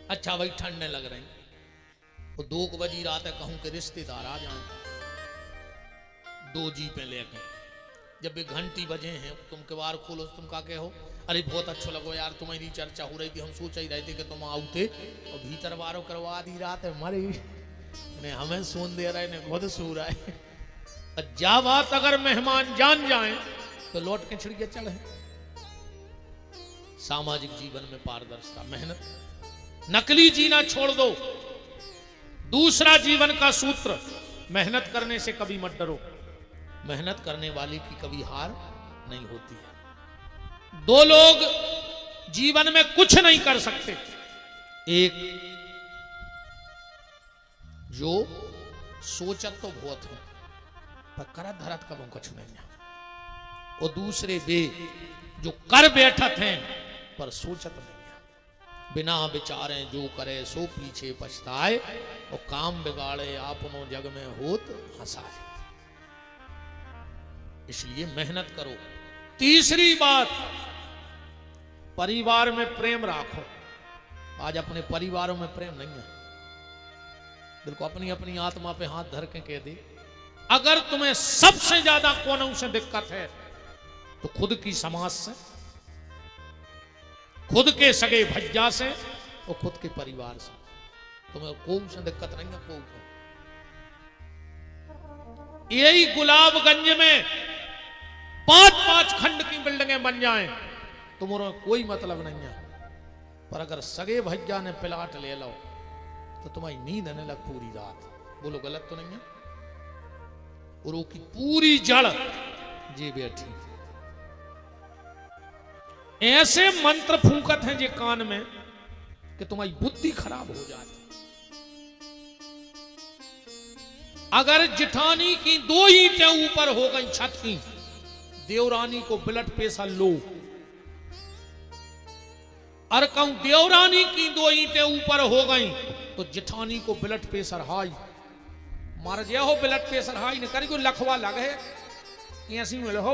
अच्छा भाई ठंडने लग रही, वो 2 बजी रात है, कहूं के रिश्तेदार आ जाए 2 जीपें लेके। जब भी घंटी बजे हैं तुम किवाड़ खोलो, तुम का के हो अरे बहुत अच्छा लगो यार, तुम्हारी चर्चा हो रही थी, हम सोच ही रहे थे कि तुम आउते, और भीतर वारों करवा दी रात है मरी ने हमें सुन दे रहे ने खुद सो रहा है। जा बात अगर मेहमान जान जाए तो लौट के छिड़के चढ़े। सामाजिक जीवन में पारदर्शिता, मेहनत, नकली जीना छोड़ दो। दूसरा जीवन का सूत्र, मेहनत करने से कभी मत डरो। मेहनत करने वाले की कभी हार नहीं होती है। 2 लोग जीवन में कुछ नहीं कर सकते, एक जो सोचत तो बहुत है पर करत धरत कब कुछ नहीं है, और दूसरे वे जो कर बैठत हैं पर सोचत नहीं है। बिना विचारे जो करे सो पीछे पछताए, और काम बिगाड़े आपनो जग में होत हंसाए। इसलिए मेहनत करो। तीसरी बात, परिवार में प्रेम राखो। आज अपने परिवारों में प्रेम नहीं है। बिल्कुल अपनी अपनी आत्मा पे हाथ धर के कह दे, अगर तुम्हें सबसे ज्यादा कोनों से दिक्कत है तो खुद की समाज से, खुद के सगे भज्जा से, और खुद के परिवार से। तुम्हें कोई से दिक्कत नहीं है, कोई। यही गुलाबगंज में 5-5 खंड की बिल्डिंगें बन जाएं तुम्हारा कोई मतलब नहीं है, पर अगर सगे भज्जा ने प्लाट ले लो तो तुम्हारी नींद आने लग पूरी रात। बोलो गलत तो नहीं है? और वो की पूरी जड़ जी बैठी। ऐसे मंत्र फूंकत हैं जे कान में कि तुम्हारी बुद्धि खराब हो जाती। अगर जिठानी की 2 ईंटें ऊपर हो गई छत की, देवरानी को ब्लड प्रेशर लो। और कहूं देवरानी की 2 ईंटें ऊपर हो गई तो जिठानी को ब्लड प्रेशर हाई। मर गया हो ब्लड प्रेशर हाई, न करी कोई लखवा लगे ऐसी मिले हो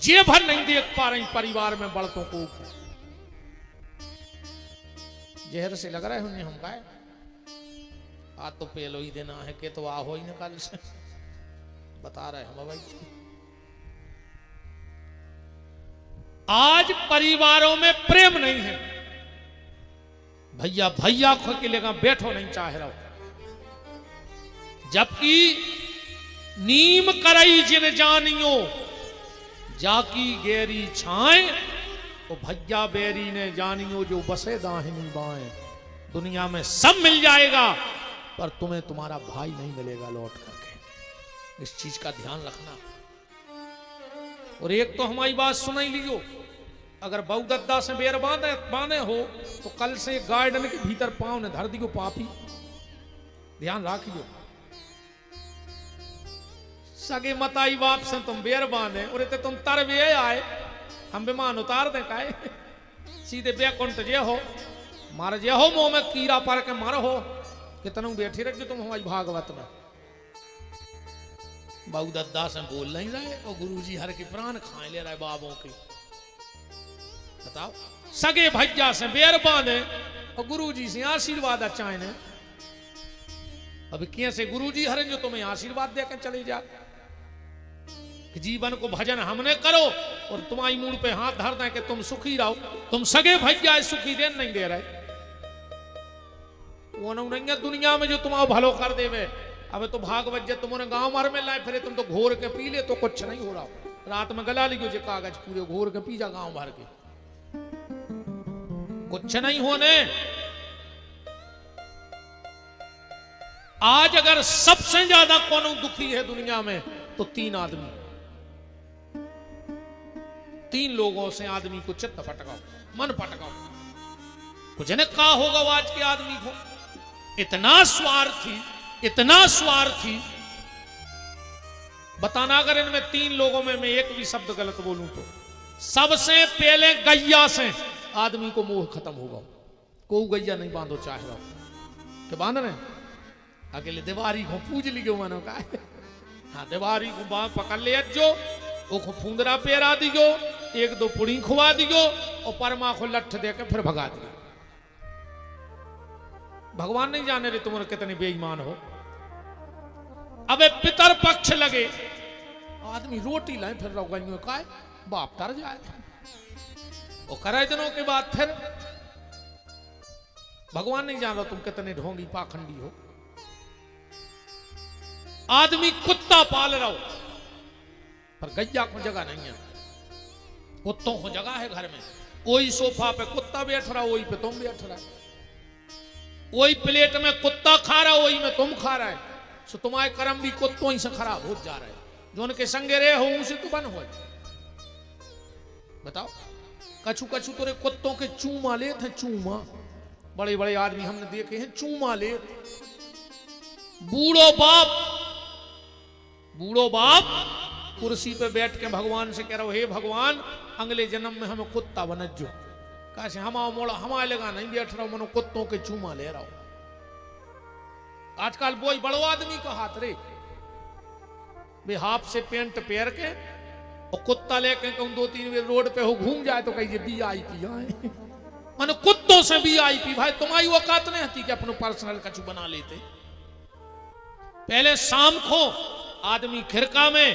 जे भर नहीं देख पा रही परिवार में बड़कों को। जहर से लग रहा है उन्हें, हम गाए आज तो पेलो ही देना है कि तो हो ही ना कल से बता रहे हम भाई। आज परिवारों में प्रेम नहीं है। भैया भैया खो के लेकर बैठो नहीं चाह रहा, जबकि नीम करई जिन जानियो जाकी गेरी छाए, तो भैया बेरी ने जानियो जो बसे दाहिनी बाएं। दुनिया में सब मिल जाएगा पर तुम्हें तुम्हारा भाई नहीं मिलेगा लौट करके। इस चीज का ध्यान रखना। और एक तो हमारी बात सुन ही लियो, अगर बहुदद्दा से बेर बांधे हो तो कल से गार्डन के भीतर पांव ने धर दियो पापी। ध्यान रखियो। सगे मताई बाप से तुम बेर बांधे और तुम तर वे आए, हम विमान उतार दे काए। सीधे बैकुंठ जे हो मार जे हो मुंह में कीड़ा पर के मार हो कितनू बैठी रख जो तुम हमारी भागवत में बाबू दद्दा से बोल नहीं रहे और गुरुजी हर के प्राण खाए ले रहे बाबों के बताओ सगे भैया से बेर बांधे और गुरुजी से आशीर्वाद अच्छा ने अभी कैसे गुरुजी हरन जो तुम्हें आशीर्वाद देकर चले जा कि जीवन को भजन हमने करो और तुम्हारी मूड पे हाथ धर दें कि तुम सुखी रहो तुम सगे भैया सुखी देन नहीं दे रहे वो नहीं है दुनिया में जो तुम्हारा भलो कर देवे अब तो भागवत जे तुमने गांव मार में लाए फिर तुम तो घोर के पी ले तो कुछ नहीं हो रहा रात में गला लियो जे कागज पूरे घोर के पी जा गांव भर के कुछ नहीं होने आज अगर सबसे ज्यादा कौन दुखी है दुनिया में तो 3 आदमी 3 लोगों से आदमी को चित्त पटकाओ मन पटकाओ कुछ ने कहा होगा आज के आदमी को इतना स्वार्थी बताना अगर इनमें 3 लोगों में मैं एक भी शब्द गलत बोलूं तो सबसे पहले गैया से आदमी को मोह खत्म होगा को गैया नहीं बांधो चाहे रहो तो बांध रहे अकेले दीवारी को पूज लियो मानो का हाँ दीवारी को बांध पकड़ ले जो वो फूंदरा पेरा दियो 1-2 पुड़ी खुआ दियो और परमा को लठ दे के फिर भगा दियो भगवान नहीं जाने रे तुम कितने बेईमान हो अबे पितर पक्ष लगे आदमी रोटी लाए फिर रहो का बाप तर जाए और करे दिनों के बाद फिर भगवान नहीं जान रहा तुम कितने ढोंगी पाखंडी हो आदमी कुत्ता पाल रहा हो पर गैया को जगह नहीं है कुत्तों को जगह है घर में वही सोफा पे कुत्ता बैठ रहा वही पे तुम बैठ रहा वही प्लेट में कुत्ता खा रहा वही में तुम खा रहा है सो तुम्हारे कर्म भी कुत्तों ही से खराब हो जा रहे हैं जो उनके संगे रहे हो उनसे तो बन हो बताओ कछु कछु तोरे कुत्तों के चूमा ले थे चूमा बड़े बड़े आदमी हमने देखे हैं चूमा ले बूढ़ो बाप कुर्सी पे बैठ के भगवान से कह रहा हे भगवान अगले जन्म में हमें कुत्ता बनत जो कैसे हमारे लगा नहीं बैठ रहा मनो कुत्तों के चूमा ले रहा हूं आजकल बोई बड़ो आदमी का हाथ रे बे हाफ से पेंट पहन के और कुत्ता लेके कहूं 2-3 बार रोड पे हो घूम जाए तो कहिए VIP आए मानो कुत्तों से VIP भाई तुम्हारी औकात नहीं थी कि अपनो पर्सनल कछु बना लेते पहले शाम को आदमी खिरका में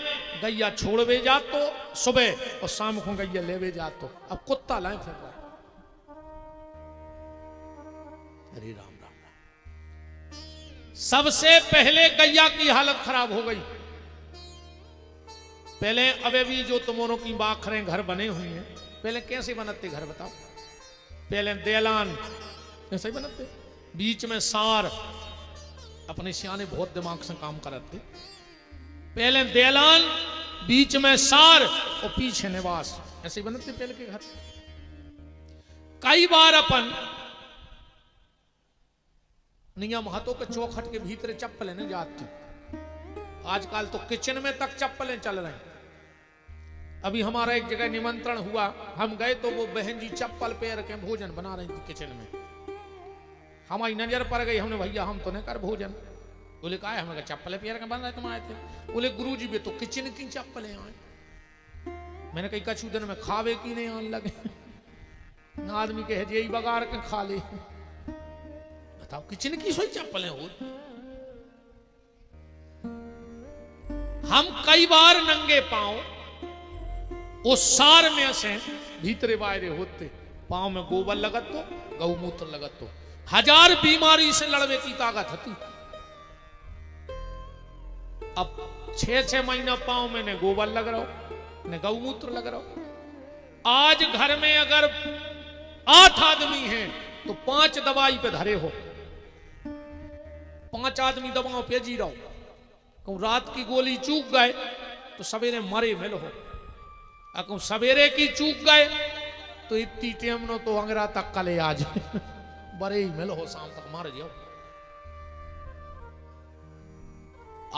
गैया छोड़वे जातो सुबह और शाम को गैया लेवे जातो अब कुत्ता लाए फिर रहा अरे राम राम राम सबसे पहले गैया की हालत खराब हो गई पहले अबे भी जो तुमों की बाखरें घर बने हुए हैं पहले कैसे बनते घर बताओ पहले देलान ऐसे ही बनते बीच में सार अपने सियाने बहुत दिमाग से काम करते पहले देलान बीच में सार और पीछे निवास ऐसे ही बनते पहले के घर कई बार अपन नियम हाथों के चौखट के भीतर चप्पलें नहीं जाती आजकल तो किचन में तक चप्पलें चल रही अभी हमारा एक जगह निमंत्रण हुआ हम गए तो वो बहन जी चप्पल पैर के भोजन बना रही थी किचन में हमारी नजर पड़ गई हमने भैया हम तो नहीं कर भोजन बोले कहा है हमने चप्पल पैर के बन रहे तुम आए थे बोले गुरुजी भी तो किचन की चप्पलें आए मैंने कही कछु दिन में खावे की नहीं आने लगे आदमी के यही बगाड़ के खा ले बताओ किचन की सोई चप्पलें हो हम कई बार नंगे पांव उस सार में से भीतरे बाहरे होते पांव में गोबर लगत तो गौमूत्र लगत तो 1000 बीमारी से लड़ने की ताकत थी अब 6-6 महीना पांव में ने गोबर लग रहा हो ने गौमूत्र लग रहा हो आज घर में अगर 8 आदमी हैं तो 5 दवाई पे धरे हो 5 आदमी दवाओं पे जी रहो कहूं रात की गोली चूक गए तो सवेरे मरे मिल हो कहूं सवेरे की चूक गए तो इतनी टेम नो तो अंगरा तक कले आज बड़े ही मिल हो शाम तक मार जाओ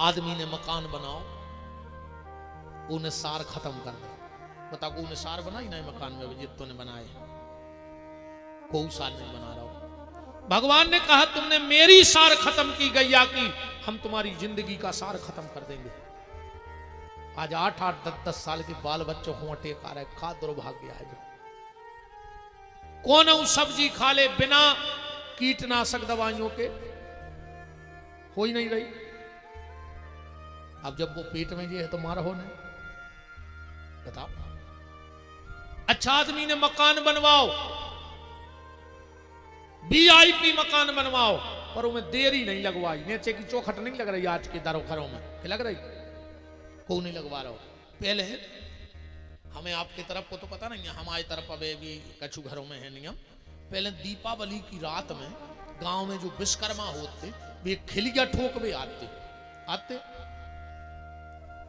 आदमी ने मकान बनाओ उन्हें सार खत्म कर दे बताओ उन्हें सार बनाई ना मकान में जितों ने बनाए कोई सार नहीं बना रहा हूं। भगवान ने कहा तुमने मेरी सार खत्म की, गैया की, हम तुम्हारी जिंदगी का सार खत्म कर देंगे। आज 8-8, 10-10 साल के बाल बच्चों को टेक आ रहा है, खा दुर्भाग्य है जो। कौन उस सब्जी खा ले बिना कीटनाशक दवाइयों के, हो ही नहीं रही। अब जब वो पेट में जी है तो मारा हो नहीं, बताओ। अच्छा आदमी ने मकान बनवाओ, VIP मकान बनवाओ, पर उनमें देरी नहीं लगवाई, नीचे की चौखट नहीं लग रही आज के दरोखरों में, क्या लग रही? को नहीं लगवा रहा हो। पहले हमें आपकी तरफ को तो पता नहीं है, हमारी तरफ अभी भी कछु घरों में है नियम। पहले दीपावली की रात में गांव में जो विश्वकर्मा होते वे खिलिया ठोक भी आते।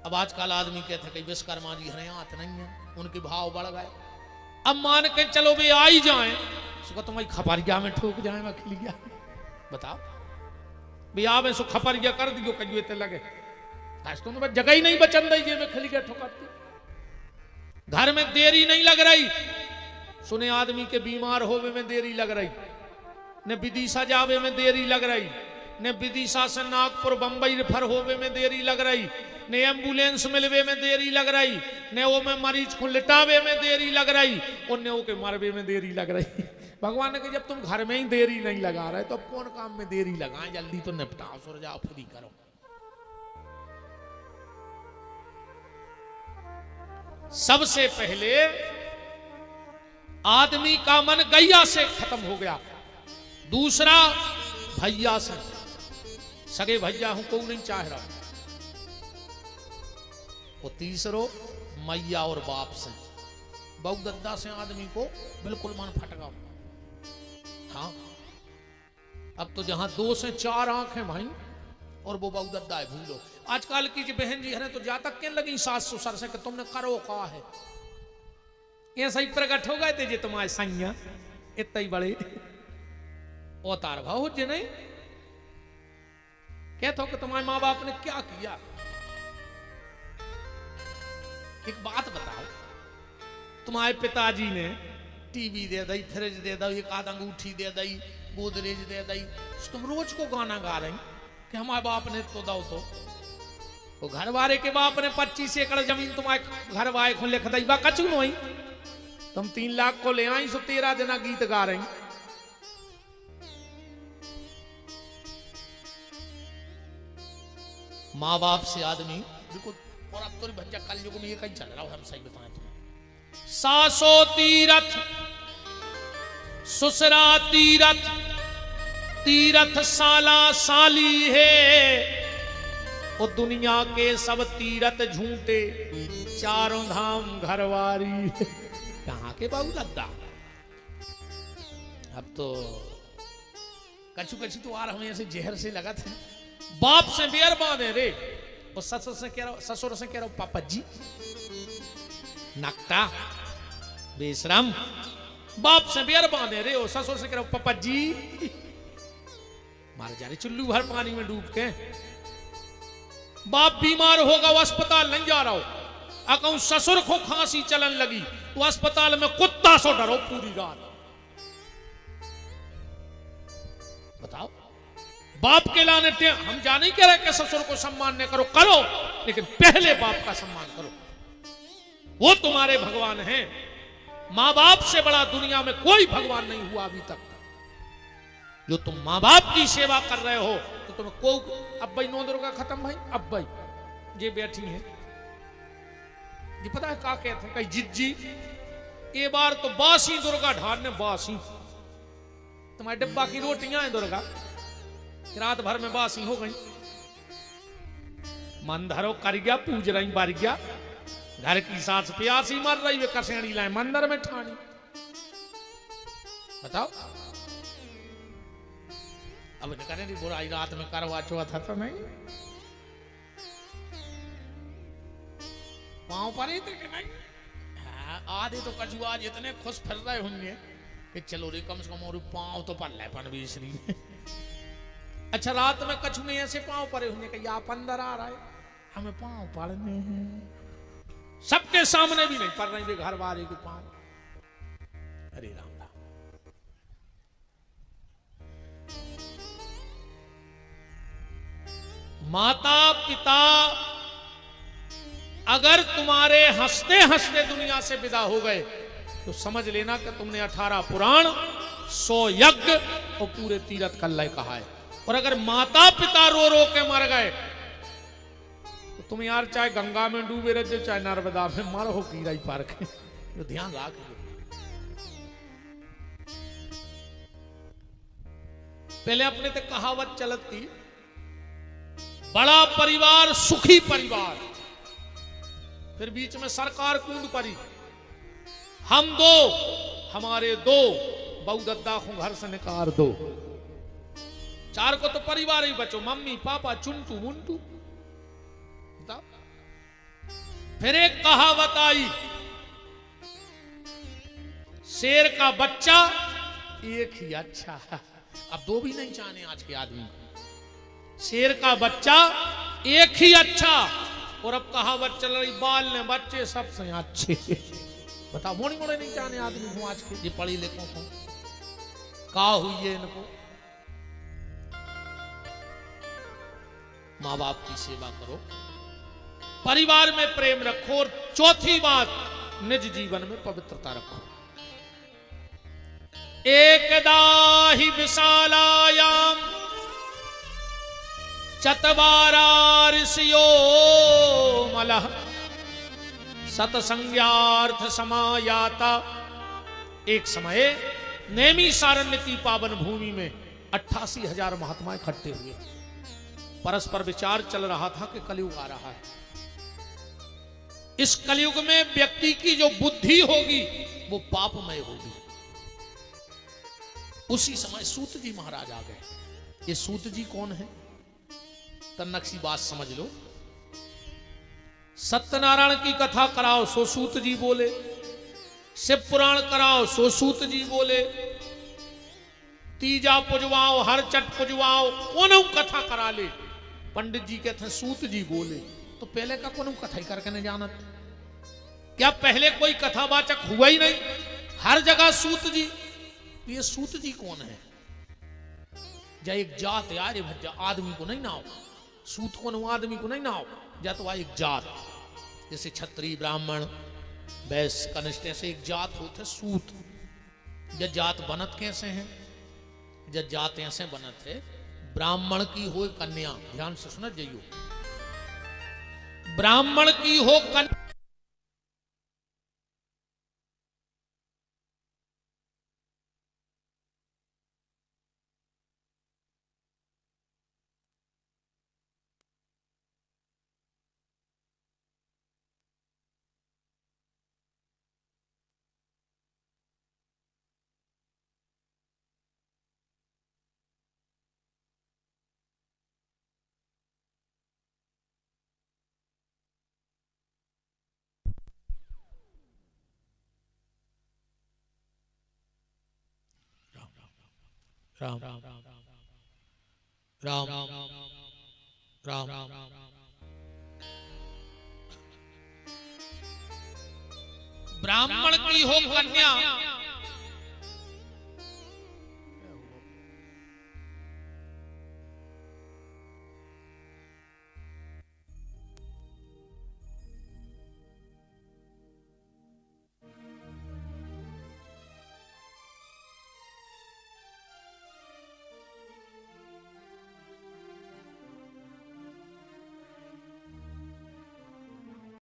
अब आजकल आदमी कहते हैं कि विश्वकर्मा जी हरे हाथ नहीं है, उनके भाव बढ़ गए। अब मान के चलो वे आई जाए, सुखा तुम्हारी खपरिया में ठोक जाए, मैं खिलिया, बताओ भैया में सो खपरिया कर दियो कहिए ते लगे, आज तो जगह ही नहीं बचन रही जे में खिलिया ठोकाती। घर में देरी नहीं लग रही, सुने आदमी के बीमार होवे में देरी लग रही, ने विदिशा जावे में देरी लग रही, ने विदिशा से नागपुर बंबई रेफर होवे में देरी लग रही, ने एम्बुलेंस मिलवे में देरी लग रही, ने वो में मरीज को लिटावे में देरी लग रही, और ने वो के मरवे में देरी लग रही। भगवान ने कहा जब तुम घर में ही देरी नहीं लगा रहे तो कौन काम में देरी लगाएं, जल्दी तो निपटाओ, सो जाओ, फ्री करो। सबसे पहले आदमी का मन गैया से खत्म हो गया, दूसरा भैया से, सगे भैया हूं को नहीं चाह रहा, और तीसरो मैया और बाप से, बहु दद्दा से आदमी को बिल्कुल मन फटका। हाँ अब तो जहां 2 से 4 आंख है भाई, और वो बहु दद्दा है, भूलो। आजकल की जो बहन जी है तो जा तक के लगी सास ससुर से कि तुमने करो का है, ये सही प्रकट हो गए थे जी तुम्हारे सैया इतना ही बड़े अवतार भाव हो जे नहीं कहते हो कि तुम्हारे माँ बाप ने क्या किया। एक बात बताओ, तुम्हारे पिताजी ने टीवी दे दी, फ्रिज दे दी, एक आध अंगूठी दे दी, गोदरेज दे दी, तुम रोज को गाना गा रही कि हमारे बाप ने तो दो, तो घर वाले के बाप ने 25 एकड़ जमीन तुम्हारे घर वाले को लिख दी, कचू नहीं, तुम 3 लाख को ले आई, सो 13 दिन गीत गा रही। माँ बाप से आदमी बिल्कुल, और अब तो भज्जा कल युग में ये कहीं चल रहा हो, हम सही बताएं तुम्हें। सासो तीरथ ससुरा तीरथ, तीरथ साला साली है, और दुनिया के सब तीरथ झूठे, चारों धाम घरवारी। कहां के बाबू दद्दा, अब तो कछु कछु तो आ रहा हमें ऐसे जहर से लगा था। बाप से बेर बांधे रे, और ससुर से कह रहा हूं पापा जी, नकटा बेशरम। बाप से बेर बांधे रे, और ससुर से कह रहा हूं पापा जी, मारे जा रहे चुल्लू भर पानी में डूब के। बाप बीमार होगा, वो अस्पताल नहीं जा रहा हो, अगर ससुर को खांसी चलन लगी तो अस्पताल में कुत्ता सो डरो पूरी रात। बताओ, बाप के लाने हम जा नहीं कह रहे कि ससुर को सम्मान न करो, करो, लेकिन पहले बाप का सम्मान करो, वो तुम्हारे भगवान हैं। मां बाप से बड़ा दुनिया में कोई भगवान नहीं हुआ अभी तक। जो तुम मां बाप की सेवा कर रहे हो तो तुम्हें को, अब भाई 9 दुर्गा खत्म भाई, अब भाई ये बैठी है जी, पता है क्या कहते हैं, कहीं जिज्जी ये बार तो बासी दुर्गा ढाल ने, बासी तुम्हारे डिब्बा की रोटियां हैं दुर्गा, रात भर में बासी हो गई। मन धरो कर गया, पूज रही बार गया, घर की सास प्यासी मर रही, वे कसेड़ी लाए मंदिर में ठानी। बताओ, अब करें नहीं बुराई, रात में करवा चौथ तो नहीं, पांव पर ही थे कि नहीं। हाँ, आधे तो कछुआ इतने खुश फिर रहे होंगे कि चलो रे कम से कम और पांव तो पर ले पन बीसरी। अच्छा, रात में कछु ने ऐसे पांव परे होंगे कि आप अंदर आ रहा है, हमें पांव पड़ने हैं, सबके सामने भी नहीं पड़ रहे, घर वाले के पांव। अरे राम राम, माता पिता अगर तुम्हारे हंसते हंसते दुनिया से विदा हो गए तो समझ लेना कि तुमने 18 पुराण 100 यज्ञ और पूरे तीरथ कल्लय कहा है। और अगर माता पिता रो रो के मर गए तो तुम यार चाहे गंगा में डूबे रहे चाहे नर्मदा में मर हो कीड़ा ही पार के, तो ध्यान रख। पहले अपने ते कहावत चलत थी, बड़ा परिवार सुखी परिवार, फिर बीच में सरकार कूद पड़ी, हम दो हमारे दो बहुदद्दा को घर से निकाल दो, चार को तो परिवार ही बचो, मम्मी पापा चुनटू मुंटू। फिर एक कहावत आई, शेर का बच्चा एक ही अच्छा। अब दो भी नहीं चाहने आज के आदमी, शेर का बच्चा एक ही अच्छा। और अब कहावत चल रही, बाल ने बच्चे सबसे अच्छे। बताओ, मोड़ी मोड़े नहीं चाहने आदमी हूं आज के, ये पढ़ी लिखों को का हुई है इनको। माँ बाप की सेवा करो, परिवार में प्रेम रखो, और चौथी बात, निज जीवन में पवित्रता रखो। एकदा हि विशालायाम चत्वारा ऋषियो मलः सतसंज्ञार्थ समायाता। एक समय नैमिषारण्य की पावन भूमि में 88,000 महात्मा इकट्ठे हुए। परस्पर विचार चल रहा था कि कलयुग आ रहा है, इस कलयुग में व्यक्ति की जो बुद्धि होगी वो पापमय होगी। उसी समय सूत जी महाराज आ गए। ये सूत जी कौन है? तन्नक बात समझ लो। सत्यनारायण की कथा कराओ सो सूत जी बोले, शिव पुराण कराओ सो सूत जी बोले, तीजा पुजवाओ हर चट पुजवाओ, कोनो कथा करा ले पंडित जी कहते हैं सूत जी बोले। तो पहले का कोनो कथा ही करके नहीं जानत? क्या पहले कोई कथावाचक हुआ ही नहीं? हर जगह सूत जी। ये सूत जी कौन है? जा एक जात यार, आदमी को नहीं नाओ, सूत को आदमी को नहीं नाओ, जा तो एक जात, जैसे क्षत्रिय ब्राह्मण वैश्य कनिष्ठ, ऐसे एक जात होते सूत। जब जात बनत कैसे हैं? जब जात ऐसे बनत है, ब्राह्मण की हो कन्या, ध्यान से सुना जाइयो, ब्राह्मण की हो कन्या, राम राम राम राम ब्राह्मण की हो कन्या